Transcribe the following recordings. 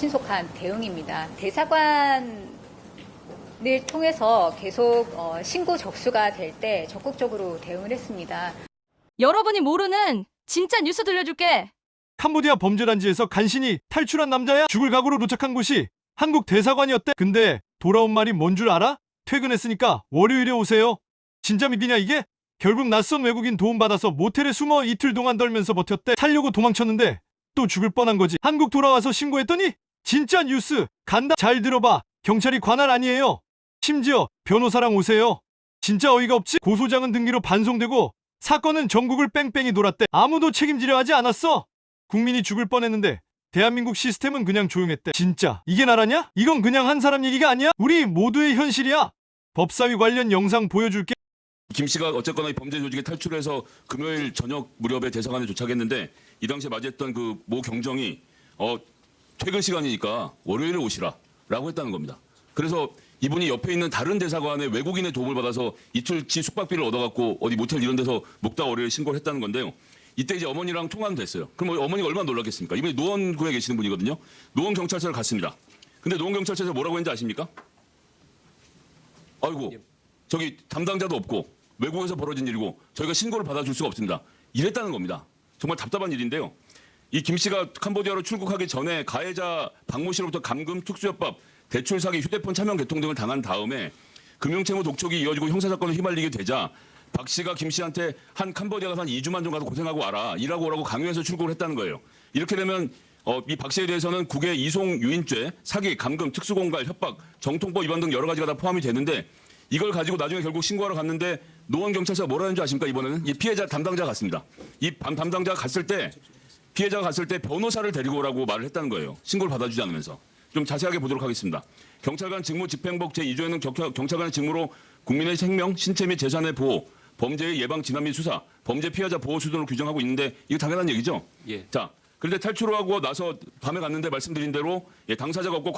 신속한 대응입니다. 대사관을 통해서 계속 신고 접수가 될 때 적극적으로 대응을 했습니다. 여러분이 모르는 진짜 뉴스 들려줄게. 캄보디아 범죄단지에서 간신히 탈출한 남자야 죽을 각오로 도착한 곳이 한국 대사관이었대. 근데 돌아온 말이 뭔 줄 알아? 퇴근했으니까 월요일에 오세요. 진짜 믿기냐 이게? 결국 낯선 외국인 도움받아서 모텔에 숨어 이틀 동안 떨면서 버텼대. 살려고 도망쳤는데 또 죽을 뻔한 거지. 한국 돌아와서 신고했더니 진짜 뉴스 간다. 잘 들어봐. 경찰이 관할 아니에요. 심지어 변호사랑 오세요. 진짜 어이가 없지? 고소장은 등기로 반송되고 사건은 전국을 뺑뺑이 돌았대. 아무도 책임지려 하지 않았어. 국민이 죽을 뻔했는데 대한민국 시스템은 그냥 조용했대. 진짜 이게 나라냐? 이건 그냥 한 사람 얘기가 아니야. 우리 모두의 현실이야. 법사위 관련 영상 보여줄게. 김 씨가 어쨌거나 이 범죄 조직에 탈출해서 금요일 저녁 무렵에 대사관에 도착했는데 이 당시에 맞이했던 그 모 경정이 퇴근 시간이니까 월요일에 오시라라고 했다는 겁니다. 그래서 이분이 옆에 있는 다른 대사관의 외국인의 도움을 받아서 이틀치 숙박비를 얻어갖고 어디 모텔 이런 데서 묵다 월요일에 신고를 했다는 건데요. 이때 이제 어머니랑 통화는 됐어요. 그럼 어머니가 얼마나 놀랐겠습니까? 이분이 노원구에 계시는 분이거든요. 노원경찰서를 갔습니다. 근데 노원경찰서에서 뭐라고 했는지 아십니까? 아이고, 저기 담당자도 없고 외국에서 벌어진 일이고 저희가 신고를 받아줄 수가 없습니다. 이랬다는 겁니다. 정말 답답한 일인데요. 이 김 씨가 캄보디아로 출국하기 전에 가해자 박모 씨로부터 감금, 특수협박, 대출 사기, 휴대폰 차명 개통 등을 당한 다음에 금융채무 독촉이 이어지고 형사사건을 휘말리게 되자 박 씨가 김 씨한테 한 캄보디아 가서 한 2주만 좀 가서 고생하고 와라. 일하고 오라고 강요해서 출국을 했다는 거예요. 이렇게 되면 이 박 씨에 대해서는 국외 이송 유인죄, 사기, 감금, 특수공갈, 협박, 정통법 위반 등 여러 가지가 다 포함이 되는데 이걸 가지고 나중에 결국 신고하러 갔는데 노원경찰서가 뭐라 하는지 아십니까? 이번에는 이 피해자 담당자가 갔습니다. 이 담당자가 갔을 때 피해자가 갔을 때 변호사를 데리고 오라고 말을 했다는 거예요. 신고를 받아주지 않으면서. 좀 자세하게 보도록 하겠습니다. 경찰관 직무 집행법 제2조에는 경찰관의 직무로 국민의 생명, 신체 및 재산의 보호, 범죄의 예방, 진압 및 수사, 범죄 피해자 보호 수준을 규정하고 있는데 이거 당연한 얘기죠? 예. 자, 그런데 탈출을 하고 나서 밤에 갔는데 말씀드린 대로 당사자가 없고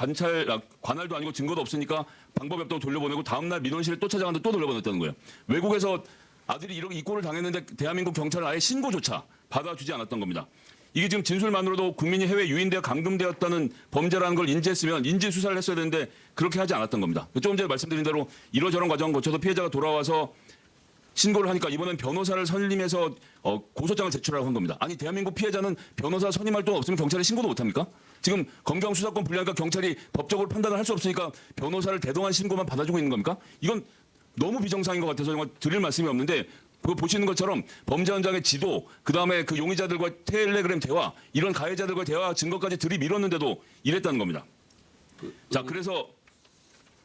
관할도 아니고 증거도 없으니까 방법이 없다고 돌려보내고 다음날 민원실에 또 찾아갔는데 또 돌려보냈다는 거예요. 외국에서 아들이 이렇게 이꼴을 당했는데 대한민국 경찰은 아예 신고조차 받아주지 않았던 겁니다. 이게 지금 진술만으로도 국민이 해외 유인되어 감금되었다는 범죄라는 걸 인지했으면 인지 수사를 했어야 되는데 그렇게 하지 않았던 겁니다. 조금 전에 말씀드린 대로 이러저런 과정을 거쳐서 피해자가 돌아와서 신고를 하니까 이번엔 변호사를 선임해서 고소장을 제출하라고 한 겁니다. 아니 대한민국 피해자는 변호사 선임할 돈 없으면 경찰에 신고도 못합니까? 지금 검경 수사권 분리하니까 경찰이 법적으로 판단을 할 수 없으니까 변호사를 대동한 신고만 받아주고 있는 겁니까? 이건 너무 비정상인 것 같아서 정말 드릴 말씀이 없는데 그거 보시는 것처럼 범죄 현장의 지도, 그다음에 그 용의자들과 텔레그램 대화, 이런 가해자들과 대화 증거까지 들이밀었는데도 이랬다는 겁니다. 자, 그래서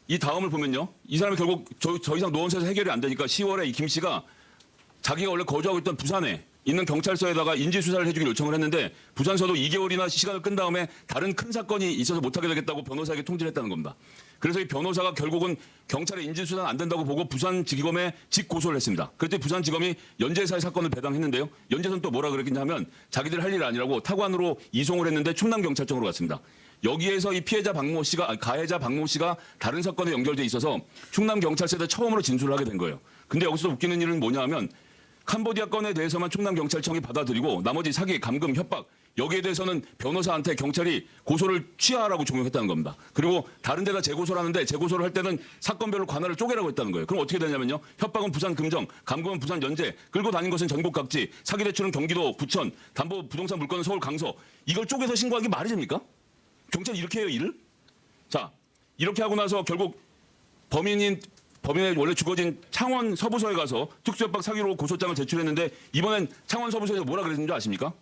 이 다음을 보면요. 이 사람이 결국 더 이상 노원서에서 해결이 안 되니까 10월에 이 김 씨가 자기가 원래 거주하고 있던 부산에 있는 경찰서에다가 인지수사를 해주길 요청을 했는데 부산서도 2개월이나 시간을 끈 다음에 다른 큰 사건이 있어서 못하게 되겠다고 변호사에게 통지를 했다는 겁니다. 그래서 이 변호사가 결국은 경찰의 인지수사는 안 된다고 보고 부산지검에 직고소를 했습니다. 그랬더니 부산지검이 연재사의 사건을 배당했는데요. 연재사는 또 뭐라 그랬겠냐 하면 자기들 할 일 아니라고 타관으로 이송을 했는데 충남경찰청으로 갔습니다. 여기에서 이 피해자 박모 씨가 가해자 박모 씨가 다른 사건에 연결돼 있어서 충남경찰서에 처음으로 진술을 하게 된 거예요. 근데 여기서 웃기는 일은 뭐냐 하면 캄보디아 건에 대해서만 충남경찰청이 받아들이고 나머지 사기, 감금, 협박 여기에 대해서는 변호사한테 경찰이 고소를 취하라고 종용했다는 겁니다. 그리고 다른 데다 재고소를 하는데 재고소를 할 때는 사건별로 관할을 쪼개라고 했다는 거예요. 그럼 어떻게 되냐면요. 협박은 부산 금정, 감금은 부산 연재, 끌고 다닌 것은 전국 각지, 사기 대출은 경기도 부천, 담보 부동산 물건은 서울 강서. 이걸 쪼개서 신고하는 게 말이 됩니까? 경찰이 이렇게 해요, 일을? 자, 이렇게 하고 나서 결국 범인의 원래 주거진 창원 서부서에 가서 특수협박 사기로 고소장을 제출했는데 이번엔 창원 서부서에서 뭐라 그랬는지 아십니까?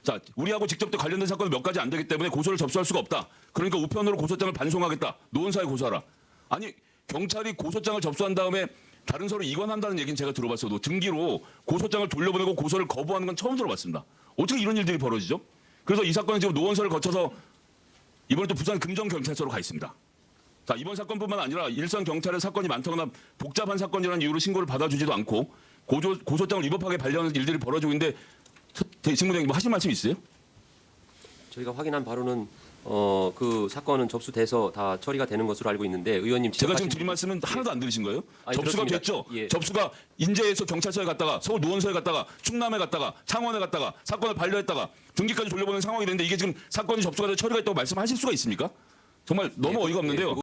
자, 우리하고 직접 관련된 사건은 몇 가지 안 되기 때문에 고소를 접수할 수가 없다. 그러니까 우편으로 고소장을 반송하겠다. 노원사에 고소하라. 아니, 경찰이 고소장을 접수한 다음에 다른 서로 이관한다는 얘기는 제가 들어봤어도 등기로 고소장을 돌려보내고 고소를 거부하는 건 처음 들어봤습니다. 어떻게 이런 일들이 벌어지죠? 그래서 이 사건은 지금 노원서를 거쳐서 이번에 또 부산 금정경찰서로 가 있습니다. 자, 이번 사건뿐만 아니라 일선 경찰의 사건이 많다거나 복잡한 사건이라는 이유로 신고를 받아주지도 않고 고소장을 위법하게 발령하는 일들이 벌어지고 있는데 신부장님 뭐 하실 말씀 있으세요? 저희가 확인한 바로는 그 사건은 접수돼서 다 처리가 되는 것으로 알고 있는데 의원님 제가 지금 지적하신 드린 말씀은 하나도 안 들으신 거예요? 아니, 접수가 들었습니다. 됐죠? 예. 접수가 인제에서 경찰서에 갔다가 서울 노원서에 갔다가 충남에 갔다가 창원에 갔다가 사건을 반려했다가 등기까지 돌려보낸 상황이 됐는데 이게 지금 사건이 접수가 돼서 처리가 됐다고 말씀하실 수가 있습니까? 정말 너무 예, 어이가 없는데요.